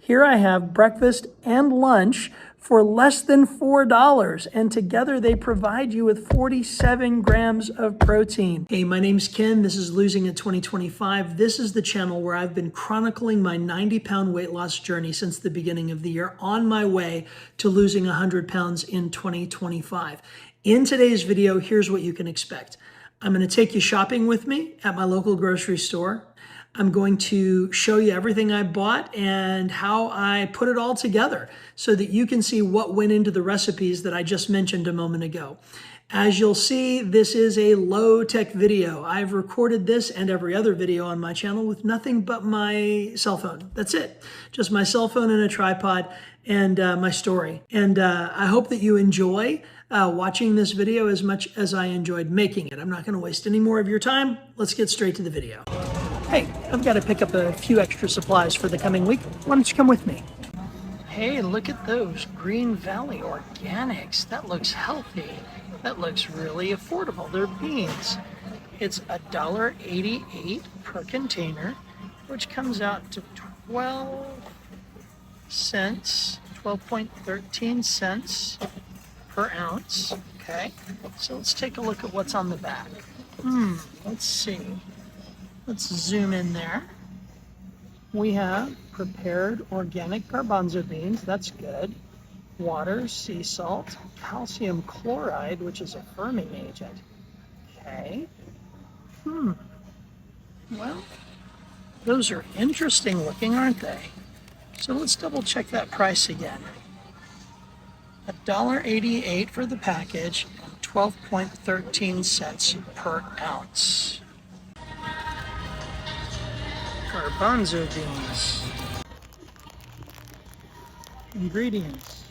Here I have breakfast and lunch for less than $4, and together they provide you with 47 grams of protein. Hey, my name's Ken. This is Losing It 2025. This is the channel where I've been chronicling my 90-pound weight loss journey since the beginning of the year, on my way to losing 100 pounds in 2025. In today's video, here's what you can expect. I'm going to take you shopping with me at my local grocery store. I'm going to show you everything I bought and how I put it all together so that you can see what went into the recipes that I just mentioned a moment ago. As you'll see, this is a low-tech video. I've recorded this and every other video on my channel with nothing but my cell phone. That's it. Just my cell phone and a tripod and my story. And I hope that you enjoy watching this video as much as I enjoyed making it. I'm not going to waste any more of your time. Let's get straight to the video. Hey, I've got to pick up a few extra supplies for the coming week. Why don't you come with me? Hey, look at those Green Valley Organics. That looks healthy. That looks really affordable. They're beans. It's $1.88 per container, which comes out to 12 cents, 12.13 cents per ounce. Okay, so let's take a look at what's on the back. Let's see. Let's zoom in there. We have prepared organic garbanzo beans. That's good. Water, sea salt, calcium chloride, which is a firming agent. Okay. Well, those are interesting looking, aren't they? So let's double check that price again. $1.88 for the package, 12.13 cents per ounce. Garbanzo beans. Ingredients.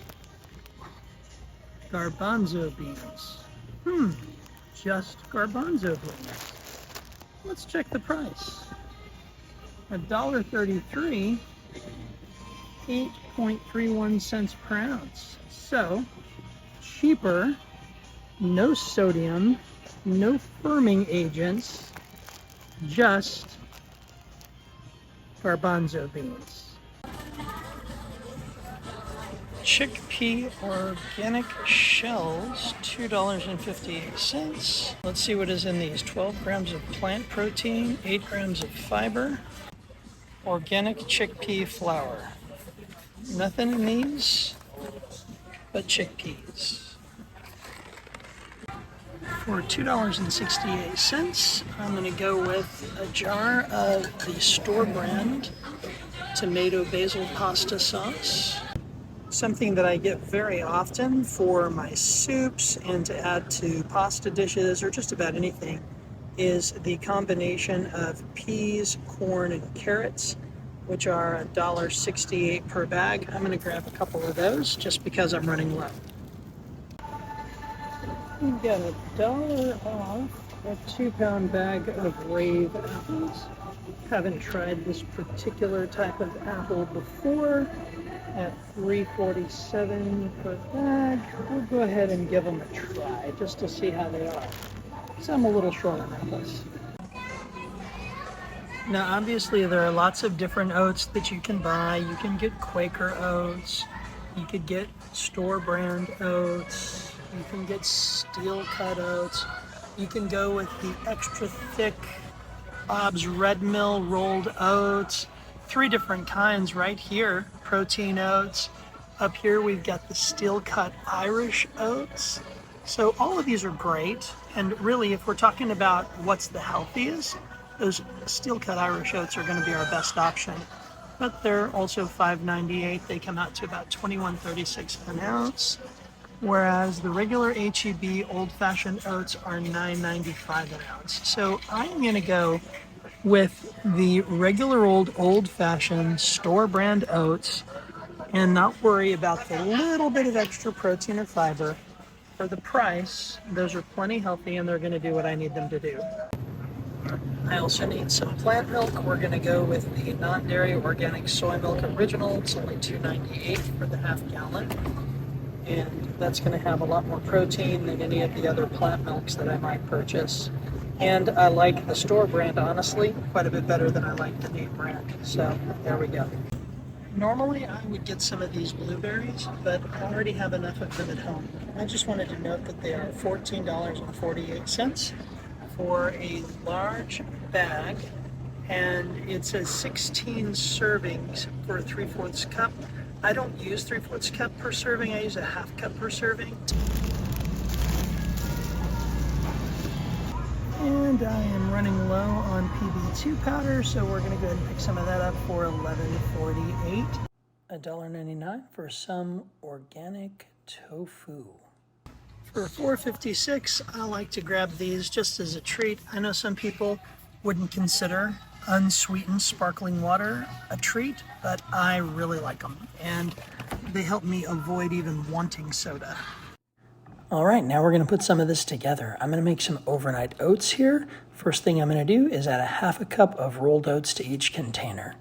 Garbanzo beans. Just garbanzo beans. Let's check the price. $1.33, 8.31 cents per ounce. So, cheaper, no sodium, no firming agents, just garbanzo beans. Chickpea organic shells, $2.58. Let's see what is in these. 12 grams of plant protein, 8 grams of fiber, organic chickpea flour. Nothing in these but chickpeas. For $2.68, I'm going to go with a jar of the store brand tomato basil pasta sauce. Something that I get very often for my soups and to add to pasta dishes or just about anything is the combination of peas, corn, and carrots, which are $1.68 per bag. I'm going to grab a couple of those just because I'm running low. We've got $1 off a 2-pound bag of Rave apples. Haven't tried this particular type of apple before. At $3.47 per bag, we'll go ahead and give them a try just to see how they are. So I'm a little short on apples. Now obviously there are lots of different oats that you can buy. You can get Quaker oats, you could get store brand oats, you can get steel cut oats, you can go with the extra thick Bob's Red Mill rolled oats. 3 different kinds right here. Protein oats. Up here we've got the steel cut Irish oats. So all of these are great, and really if we're talking about what's the healthiest, those steel cut Irish oats are going to be our best option. But they're also $5.98. They come out to about $21.36 an ounce, whereas the regular HEB old-fashioned oats are $9.95 an ounce. So I'm going to go with the regular old-fashioned store brand oats and not worry about the little bit of extra protein or fiber. For the price, those are plenty healthy and they're going to do what I need them to do. I also need some plant milk. We're going to go with the non-dairy organic soy milk original. It's only $2.98 for the half gallon. And that's going to have a lot more protein than any of the other plant milks that I might purchase. And I like the store brand, honestly, quite a bit better than I like the name brand. So there we go. Normally I would get some of these blueberries, but I already have enough of them at home. I just wanted to note that they are $14.48 for a large bag, and it says 16 servings for a 3/4 cup. I don't use 3/4 cup per serving, I use a half cup per serving. And I am running low on PB2 powder, so we're going to go ahead and pick some of that up for $11.48. $1.99 for some organic tofu. For $4.56, I like to grab these just as a treat. I know some people wouldn't consider unsweetened sparkling water a treat, but I really like them, and they help me avoid even wanting soda. All right, now we're going to put some of this together. I'm going to make some overnight oats here. First thing I'm going to do is add a half a cup of rolled oats to each container.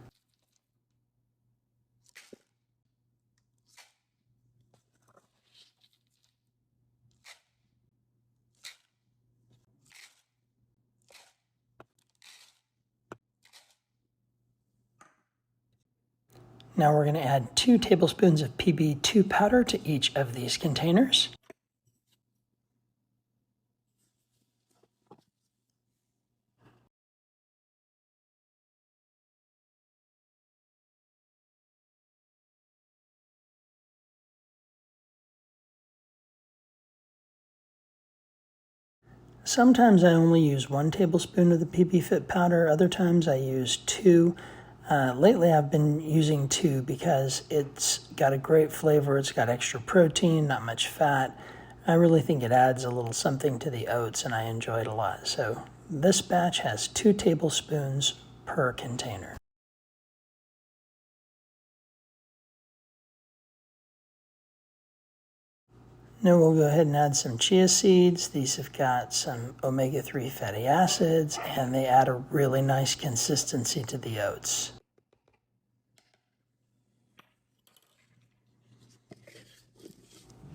Now we're going to add 2 tablespoons of PB2 powder to each of these containers. Sometimes I only use 1 tablespoon of the PB Fit powder, other times I use 2. Lately I've been using 2 because it's got a great flavor, it's got extra protein, not much fat. I really think it adds a little something to the oats and I enjoy it a lot. So this batch has 2 tablespoons per container. Now we'll go ahead and add some chia seeds. These have got some omega-3 fatty acids and they add a really nice consistency to the oats.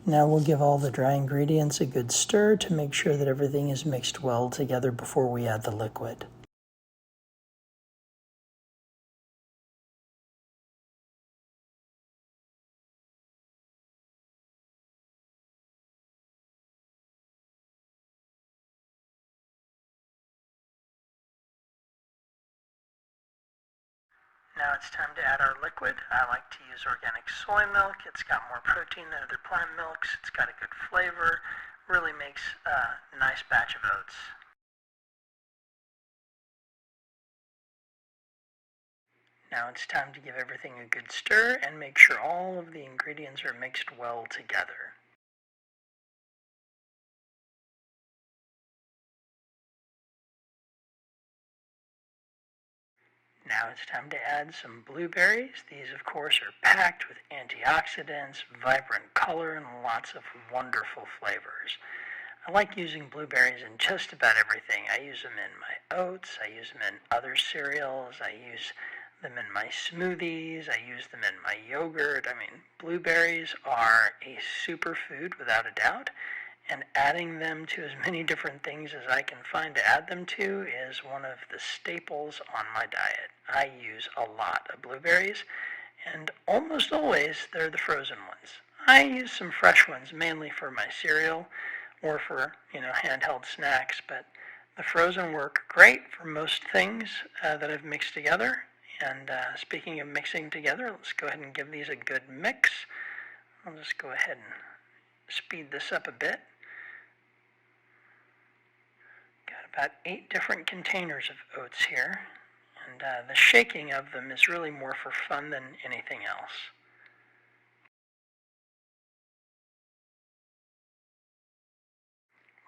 Now we'll give all the dry ingredients a good stir to make sure that everything is mixed well together before we add the liquid. Now it's time to add our liquid. I like to use organic soy milk. It's got more protein than other plant milks. It's got a good flavor. Really makes a nice batch of oats. Now it's time to give everything a good stir and make sure all of the ingredients are mixed well together. Now it's time to add some blueberries. These, of course, are packed with antioxidants, vibrant color, and lots of wonderful flavors. I like using blueberries in just about everything. I use them in my oats, I use them in other cereals, I use them in my smoothies, I use them in my yogurt. I mean, blueberries are a superfood without a doubt. And adding them to as many different things as I can find to add them to is one of the staples on my diet. I use a lot of blueberries, and almost always they're the frozen ones. I use some fresh ones, mainly for my cereal or for, handheld snacks, but the frozen work great for most things that I've mixed together. And speaking of mixing together, let's go ahead and give these a good mix. I'll just go ahead and speed this up a bit. About 8 different containers of oats here, and the shaking of them is really more for fun than anything else.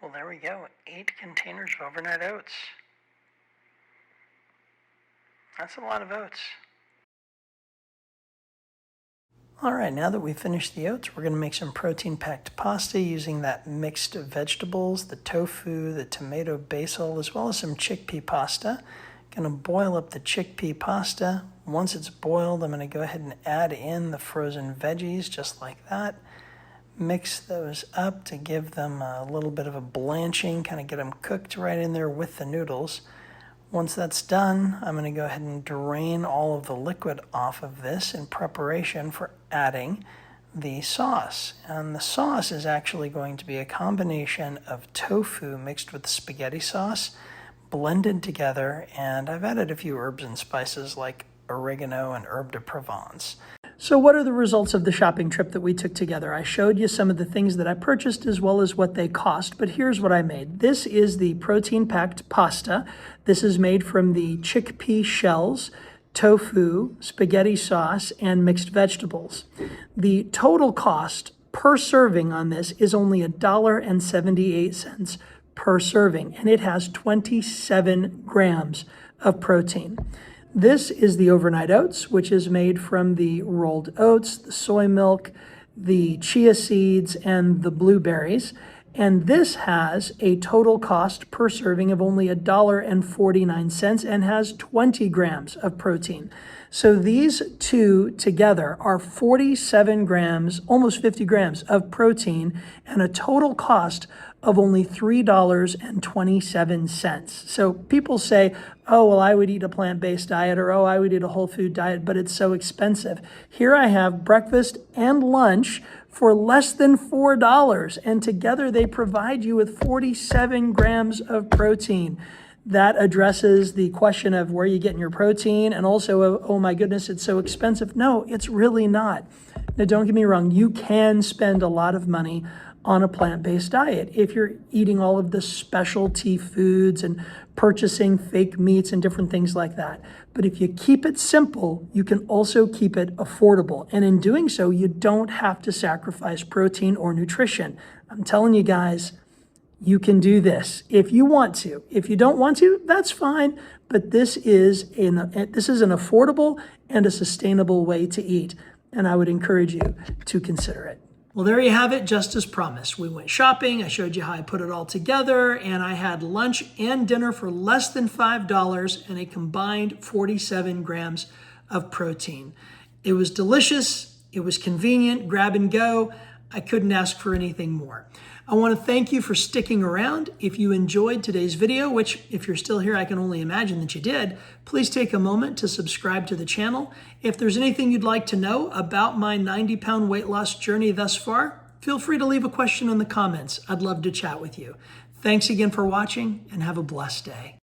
Well, there we go, 8 containers of overnight oats. That's a lot of oats. All right, now that we've finished the oats, we're going to make some protein-packed pasta using that mixed vegetables, the tofu, the tomato basil, as well as some chickpea pasta. Going to boil up the chickpea pasta. Once it's boiled, I'm going to go ahead and add in the frozen veggies just like that. Mix those up to give them a little bit of a blanching, kind of get them cooked right in there with the noodles. Once that's done, I'm going to go ahead and drain all of the liquid off of this in preparation for adding the sauce. And the sauce is actually going to be a combination of tofu mixed with spaghetti sauce, blended together, and I've added a few herbs and spices like oregano and herb de Provence. So what are the results of the shopping trip that we took together? I showed you some of the things that I purchased as well as what they cost, but here's what I made. This is the protein-packed pasta. This is made from the chickpea shells, tofu, spaghetti sauce, and mixed vegetables. The total cost per serving on this is only $1.78 per serving, and it has 27 grams of protein. This is the overnight oats, which is made from the rolled oats, the soy milk, the chia seeds, and the blueberries. And this has a total cost per serving of only $1.49 and has 20 grams of protein. So these two together are 47 grams, almost 50 grams of protein, and a total cost of only $3.27. So people say, oh, well, I would eat a plant-based diet, or oh, I would eat a whole food diet, but it's so expensive. Here I have breakfast and lunch for less than $4, and together they provide you with 47 grams of protein. That addresses the question of where you're getting your protein, and also, oh my goodness, it's so expensive. No, it's really not. Now, don't get me wrong, you can spend a lot of money on a plant-based diet if you're eating all of the specialty foods and purchasing fake meats and different things like that. But if you keep it simple, you can also keep it affordable. And in doing so, you don't have to sacrifice protein or nutrition. I'm telling you guys, you can do this if you want to. If you don't want to, that's fine. But this is an affordable and a sustainable way to eat. And I would encourage you to consider it. Well, there you have it, just as promised. We went shopping, I showed you how I put it all together, and I had lunch and dinner for less than $5 and a combined 47 grams of protein. It was delicious, it was convenient, grab and go. I couldn't ask for anything more. I want to thank you for sticking around. If you enjoyed today's video, which if you're still here, I can only imagine that you did, please take a moment to subscribe to the channel. If there's anything you'd like to know about my 90-pound weight loss journey thus far, feel free to leave a question in the comments. I'd love to chat with you. Thanks again for watching, and have a blessed day.